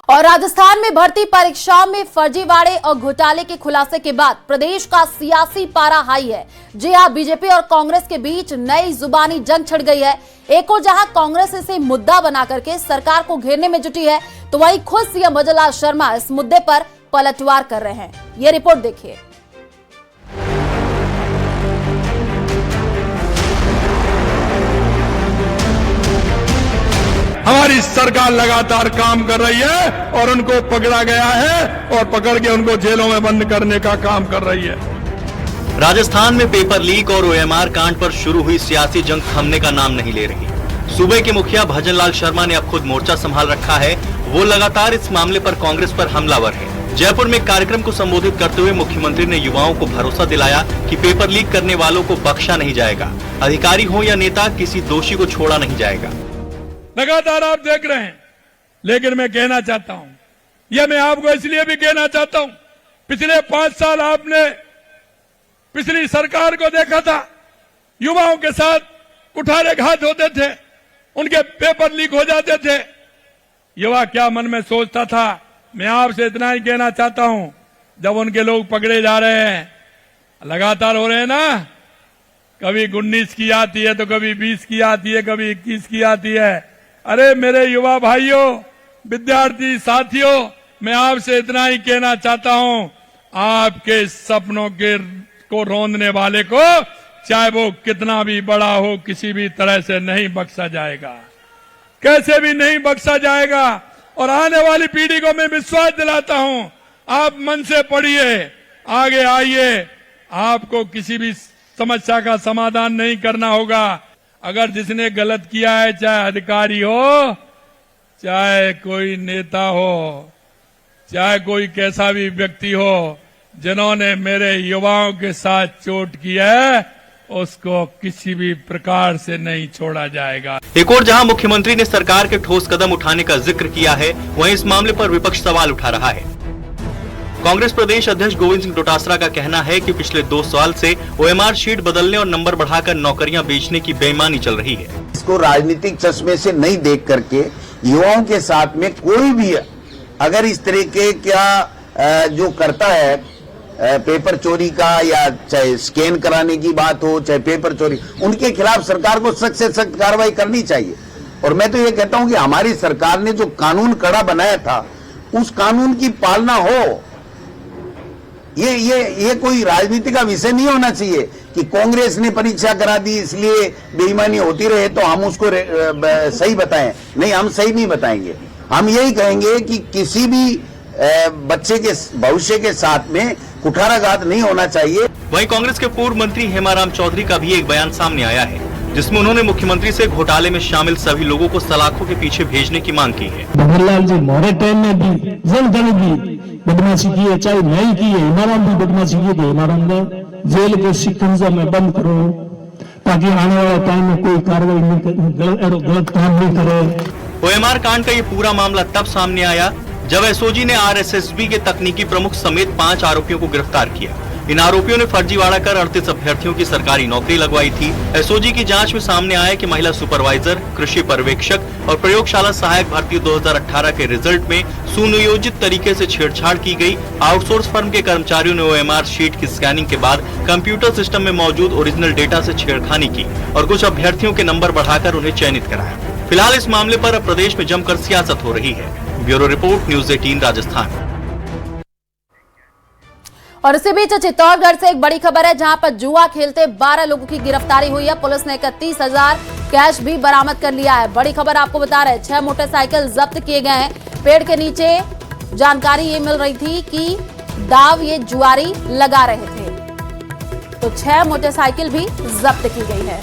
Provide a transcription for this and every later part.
और राजस्थान में भर्ती परीक्षाओं में फर्जीवाड़े और घोटाले के खुलासे के बाद प्रदेश का सियासी पारा हाई है। जी हां, बीजेपी और कांग्रेस के बीच नई जुबानी जंग छिड़ गई है। एक और जहां कांग्रेस इसे मुद्दा बना करके सरकार को घेरने में जुटी है, तो वहीं खुद सीएम भजनलाल शर्मा इस मुद्दे पर पलटवार कर रहे हैं। ये रिपोर्ट देखिए। हमारी सरकार लगातार काम कर रही है और उनको पकड़ा गया है और पकड़ के उनको जेलों में बंद करने का काम कर रही है। राजस्थान में पेपर लीक और ओएमआर कांड पर शुरू हुई सियासी जंग थमने का नाम नहीं ले रही। सूबे के मुखिया भजनलाल शर्मा ने अब खुद मोर्चा संभाल रखा है। वो लगातार इस मामले पर कांग्रेस पर हमलावर है। जयपुर में एक कार्यक्रम को संबोधित करते हुए मुख्यमंत्री ने युवाओं को भरोसा दिलाया कि पेपर लीक करने वालों को बख्शा नहीं जाएगा। अधिकारी हो या नेता, किसी दोषी को छोड़ा नहीं जाएगा। लगातार आप देख रहे हैं, लेकिन मैं कहना चाहता हूं, यह मैं आपको इसलिए भी कहना चाहता हूं, पिछले 5 साल आपने पिछली सरकार को देखा था, युवाओं के साथ कुठाराघात होते थे, उनके पेपर लीक हो जाते थे। युवा क्या मन में सोचता था, मैं आपसे इतना ही कहना चाहता हूं, जब उनके लोग पकड़े जा रहे हैं, लगातार हो रहे हैं ना, कभी 19 की आती है तो कभी 20 की आती है, कभी 21 की आती है। अरे मेरे युवा भाइयों, विद्यार्थी साथियों, मैं आपसे इतना ही कहना चाहता हूं, आपके सपनों को रौंदने वाले को, चाहे वो कितना भी बड़ा हो, किसी भी तरह से नहीं बख्शा जाएगा, कैसे भी नहीं बख्शा जाएगा। और आने वाली पीढ़ी को मैं विश्वास दिलाता हूं, आप मन से पढ़िए, आगे आइए, आपको किसी भी समस्या का समाधान नहीं करना होगा। अगर जिसने गलत किया है, चाहे अधिकारी हो, चाहे कोई नेता हो, चाहे कोई कैसा भी व्यक्ति हो, जिन्होंने मेरे युवाओं के साथ चोट की है, उसको किसी भी प्रकार से नहीं छोड़ा जाएगा। एक और जहां मुख्यमंत्री ने सरकार के ठोस कदम उठाने का जिक्र किया है, वहीं इस मामले पर विपक्ष सवाल उठा रहा है। कांग्रेस प्रदेश अध्यक्ष गोविंद सिंह डोटासरा का कहना है कि पिछले 2 साल से ओएमआर शीट बदलने और नंबर बढ़ाकर नौकरियां बेचने की बेईमानी चल रही है। इसको राजनीतिक चश्मे से नहीं देख करके युवाओं के साथ में कोई भी अगर इस तरीके क्या जो करता है, पेपर चोरी का, या चाहे स्कैन कराने की बात हो, चाहे पेपर चोरी, उनके खिलाफ सरकार को सख्त से सख्त कार्रवाई करनी चाहिए। और मैं तो ये कहता हूं कि हमारी सरकार ने जो कानून कड़ा बनाया था, उस कानून की पालना हो। ये कोई राजनीति का विषय नहीं होना चाहिए कि कांग्रेस ने परीक्षा करा दी इसलिए बेईमानी होती रहे तो हम उसको सही बताएं। नहीं, हम सही नहीं बताएंगे। हम यही कहेंगे कि किसी भी बच्चे के भविष्य के साथ में कुठाराघात नहीं होना चाहिए। वहीं कांग्रेस के पूर्व मंत्री हेमाराम चौधरी का भी एक बयान सामने आया है, जिसमें उन्होंने मुख्यमंत्री से घोटाले में शामिल सभी लोगों को सलाखों के पीछे भेजने की मांग की है। भजनलाल जी मोरे टाइम में भी जन भी बदमाशी की है, चाहे नहीं की है, हेमाराम भी बदमाशी की है, हेमाराम ने जेल के शिकंजा में बंद करो, ताकि आने वाले टाइम में कोई कार्रवाई नहीं, गलत काम नहीं करे। ओएमआर कांड का ये पूरा मामला तब सामने आया जब एसओजी ने आरएसएसबी के तकनीकी प्रमुख समेत 5 आरोपियों को गिरफ्तार किया। इन आरोपियों ने फर्जीवाड़ा कर 38 अभ्यर्थियों की सरकारी नौकरी लगवाई थी। एसओजी की जांच में सामने आया कि महिला सुपरवाइजर, कृषि पर्यवेक्षक और प्रयोगशाला सहायक भर्ती 2018 के रिजल्ट में सुनियोजित तरीके से छेड़छाड़ की गई। आउटसोर्स फर्म के कर्मचारियों ने ओएमआर शीट की स्कैनिंग के बाद कंप्यूटर सिस्टम में मौजूद ओरिजिनल डेटा से छेड़खानी की और कुछ अभ्यर्थियों के नंबर बढ़ाकर उन्हें चयनित कराया। फिलहाल इस मामले पर अब प्रदेश में जमकर सियासत हो रही है। Bureau report, news 18 Rajasthan. और इसी बीच चित्तौड़गढ़ से एक बड़ी खबर है, जहां पर जुआ खेलते 12 लोगों की गिरफ्तारी हुई है। पुलिस ने 31,000 कैश भी बरामद कर लिया है। बड़ी खबर आपको बता रहे हैं, 6 मोटरसाइकिल जब्त किए गए हैं। पेड़ के नीचे जानकारी ये मिल रही थी कि दाव ये जुआरी लगा रहे थे, तो 6 मोटरसाइकिल भी जब्त की गई है।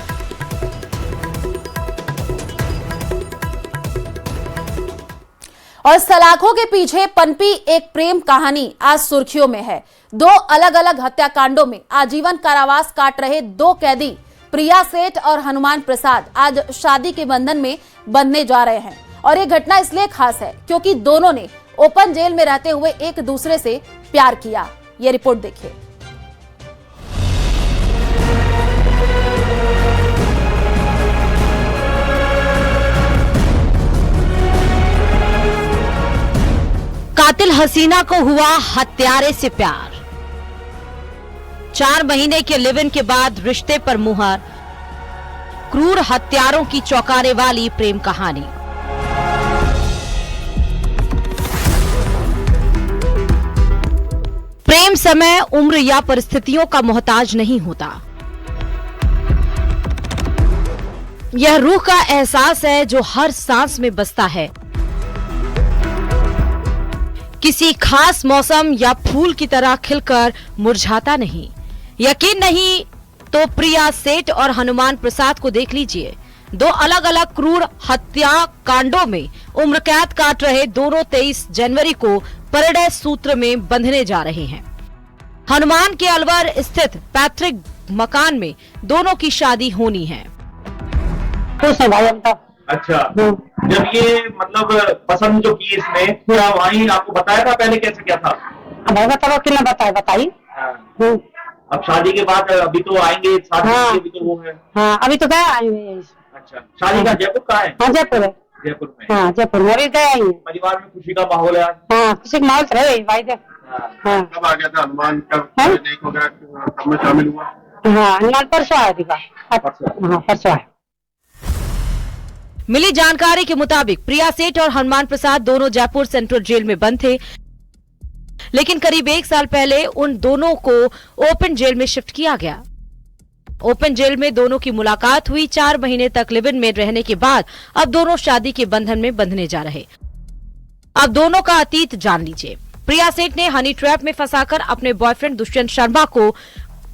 और सलाखों के पीछे पनपी एक प्रेम कहानी आज सुर्खियों में है। 2 अलग अलग हत्याकांडों में आजीवन कारावास काट रहे 2 कैदी प्रिया सेठ और हनुमान प्रसाद आज शादी के बंधन में बंधने जा रहे हैं। और ये घटना इसलिए खास है क्योंकि दोनों ने ओपन जेल में रहते हुए एक दूसरे से प्यार किया। ये रिपोर्ट देखिए। कातिल हसीना को हुआ हत्यारे से प्यार। 4 महीने के लिव इन के बाद रिश्ते पर मुहर। क्रूर हत्यारों की चौंकाने वाली प्रेम कहानी। प्रेम समय, उम्र या परिस्थितियों का मोहताज नहीं होता। यह रूह का एहसास है जो हर सांस में बसता है। किसी खास मौसम या फूल की तरह खिलकर मुरझाता नहीं। यकीन नहीं तो प्रिया सेठ और हनुमान प्रसाद को देख लीजिए। 2 अलग अलग क्रूर हत्या कांडों में उम्र कैद काट रहे दोनों 23 जनवरी को परिणय सूत्र में बंधने जा रहे हैं। हनुमान के अलवर स्थित पैतृक मकान में दोनों की शादी होनी है। खुश है भाई हम तो। अच्छा, जब ये मतलब पसंद जो की इसमें, क्या वहीं आपको बताया था पहले कैसे क्या था? भाई बताओ कि ना बताई। अब शादी के बाद अभी तो आएंगे शादी के भी तो वो है। हाँ, अभी तो गए आए हुए। अच्छा, शादी का जयपुर का है? हाँ, जयपुर है। जयपुर में? हाँ, जयपुर में अभी गए आई है। परिवार में खुशी का माहौल है आज? हाँ, खुशी का माहौल रहे भाई। हाँ, कब आ गया था हनुमान? कब में शामिल हुआ? हाँ, हनुमान परसों आया थी। हाँ, परसों आया। मिली जानकारी के मुताबिक प्रिया सेठ और हनुमान प्रसाद दोनों जयपुर सेंट्रल जेल में बंद थे, लेकिन करीब 1 साल पहले उन दोनों को ओपन जेल में शिफ्ट किया गया। ओपन जेल में दोनों की मुलाकात हुई। 4 महीने तक लिव इन में रहने के बाद अब दोनों शादी के बंधन में बंधने जा रहे। अब दोनों का अतीत जान लीजिए। प्रिया सेठ ने हनी ट्रैप में फंसाकर अपने बॉयफ्रेंड दुष्यंत शर्मा को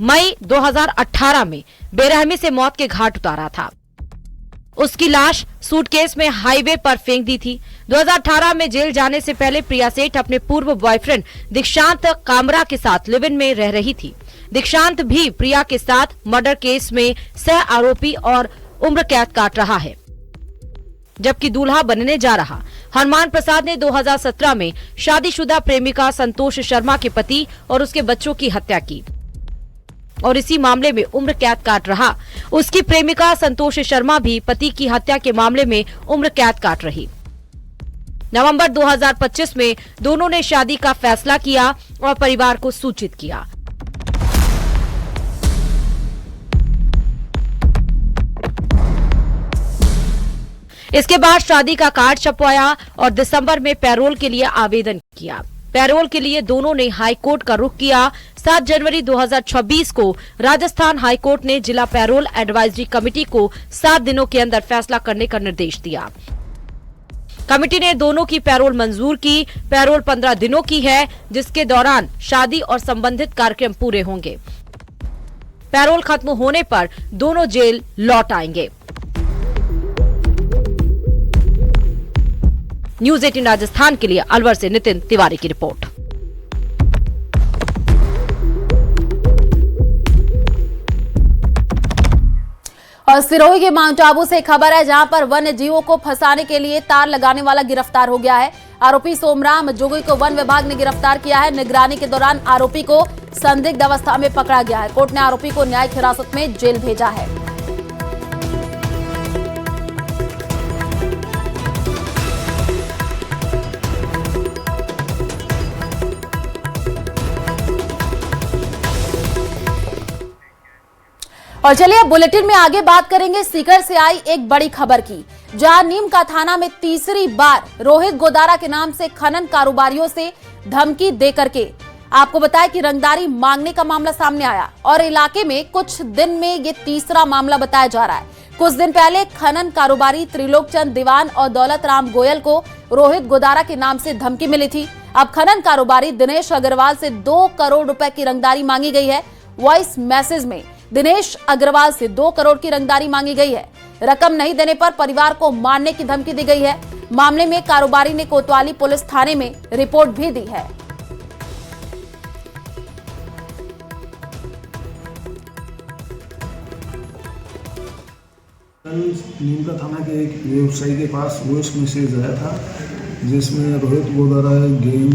मई 2018 में बेरहमी से मौत के घाट उतारा था। उसकी लाश सूटकेस में हाईवे पर फेंक दी थी। 2018 में जेल जाने से पहले प्रिया सेठ अपने पूर्व बॉयफ्रेंड दीक्षांत कामरा के साथ लिव इन में रह रही थी। दीक्षांत भी प्रिया के साथ मर्डर केस में सह आरोपी और उम्र कैद काट रहा है, जबकि दूल्हा बनने जा रहा हनुमान प्रसाद ने 2017 में शादीशुदा प्रेमिका संतोष शर्मा के पति और उसके बच्चों की हत्या की और इसी मामले में उम्र कैद काट रहा। उसकी प्रेमिका संतोष शर्मा भी पति की हत्या के मामले में उम्र कैद काट रही। नवंबर 2025 में दोनों ने शादी का फैसला किया और परिवार को सूचित किया। इसके बाद शादी का कार्ड छपवाया और दिसंबर में पैरोल के लिए आवेदन किया। पैरोल के लिए दोनों ने हाई कोर्ट का रुख किया। 7 जनवरी 2026 को राजस्थान हाई कोर्ट ने जिला पैरोल एडवाइजरी कमेटी को 7 दिनों के अंदर फैसला करने का निर्देश दिया। कमेटी ने दोनों की पैरोल मंजूर की। पैरोल 15 दिनों की है, जिसके दौरान शादी और संबंधित कार्यक्रम पूरे होंगे। पैरोल खत्म होने पर दोनों जेल लौट आएंगे। न्यूज 18 राजस्थान के लिए अलवर से नितिन तिवारी की रिपोर्ट। और सिरोही के माउंट आबू से खबर है, जहां पर वन्य जीवों को फंसाने के लिए तार लगाने वाला गिरफ्तार हो गया है। आरोपी सोमराम जोगी को वन विभाग ने गिरफ्तार किया है। निगरानी के दौरान आरोपी को संदिग्ध अवस्था में पकड़ा गया है। कोर्ट ने आरोपी को न्यायिक हिरासत में जेल भेजा है। और चलिए अब बुलेटिन में आगे बात करेंगे सीकर से आई एक बड़ी खबर की, जहां नीम का थाना में तीसरी बार रोहित गोदारा के नाम से खनन कारोबारियों से धमकी देकर के आपको बताया कि रंगदारी मांगने का मामला सामने आया और इलाके में कुछ दिन में ये तीसरा मामला बताया जा रहा है। कुछ दिन पहले खनन कारोबारी त्रिलोक चंद दीवान और दौलत राम गोयल को रोहित गोदारा के नाम से धमकी मिली थी। अब खनन कारोबारी दिनेश अग्रवाल से 2 करोड़ रुपए की रंगदारी मांगी गई है। वॉइस मैसेज में दिनेश अग्रवाल से 2 करोड़ की रंगदारी मांगी गई है। रकम नहीं देने पर परिवार को मारने की धमकी दी गई है। मामले में कारोबारी ने कोतवाली पुलिस थाने में रिपोर्ट भी दी है। नीमका थाना के एक व्यवसायी के पास वॉइस मैसेज आया था, जिसमें रोहित गोदारा गैंग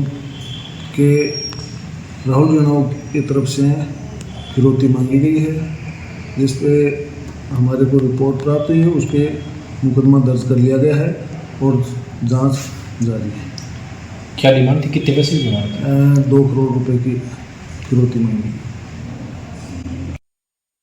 के राहुल जनाव की तरफ से फिरौती मांगी गई है, जिस पे हमारे को रिपोर्ट प्राप्त हुई है। उस पर मुकदमा दर्ज कर लिया गया है और जांच जारी है। क्या डिमांड थी, कितने पैसे की डिमांड थी? 2 करोड़ रुपए की फिरौती मांगी।